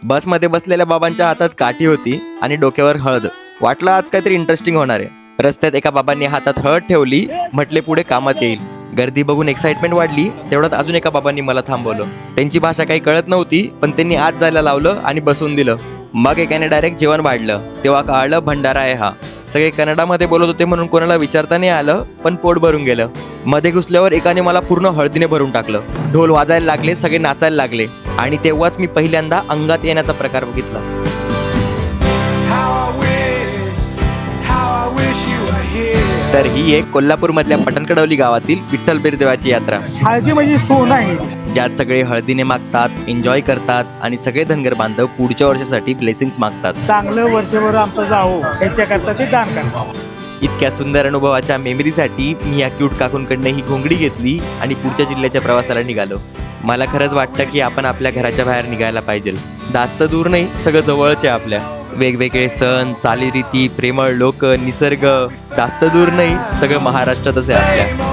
बसमध्ये बसलेल्या बाबांच्या हातात काठी होती आणि डोक्यावर हळद. वाटलं आज काहीतरी इंटरेस्टिंग होणार आहे. रस्त्यात एका बाबांनी हातात हळद ठेवली, म्हटले पुढे कामात येईल. गर्दी बघून एक्साइटमेंट वाढली. तेवढ्यात अजून एका बाबांनी मला थांबवलं. त्यांची भाषा काही कळत नव्हती, पण त्यांनी आत जायला लावलं आणि बसून दिलं. मग एकाने डायरेक्ट जेवण वाढलं. तेव्हा कळलं भंडारा आहे हा. सगळे कन्नडामध्ये बोलत होते म्हणून कोणाला विचारता नाही आलं, पण पोट भरून गेलं. मध्ये घुसल्यावर एकाने मला पूर्ण हळदीने भरून टाकलं. ढोल वाजायला लागले, सगळे नाचायला लागले आणि तेव्हाच मी पहिल्यांदा अंगात येण्याचा प्रकार बघितला. तर ही एक कोल्हापूरमधल्या पटणकडवली गावातील विठ्ठल बिरदेवाची यात्रा. हळदी म्हणजे सोनं आहे. ज्यात सगळे हळदीने मागतात, एन्जॉय करतात आणि सगळे धनगर बांधव पुढच्या वर्षासाठी ब्लेसिंग्स मागतात. चांगलं वर्षभर आमचं जावं याच्याकरता ते दान करतात. इतक्या सुंदर अनुभवाच्या मेमरीसाठी मी या क्यूट काकूंकडनं ही घोंगडी घेतली आणि पुढच्या जिल्ह्याच्या प्रवासाला निघालो. मला खरंच वाटतं की आपण आपल्या घराच्या बाहेर निघायला पाहिजे. जास्त दूर नाही, सगळं जवळच आहे आपल्या. वेगवेगळे सण, चालीरीती, प्रेमळ लोक, निसर्ग, जास्त दूर नाही, सगळं महाराष्ट्रातच आहे आपल्या.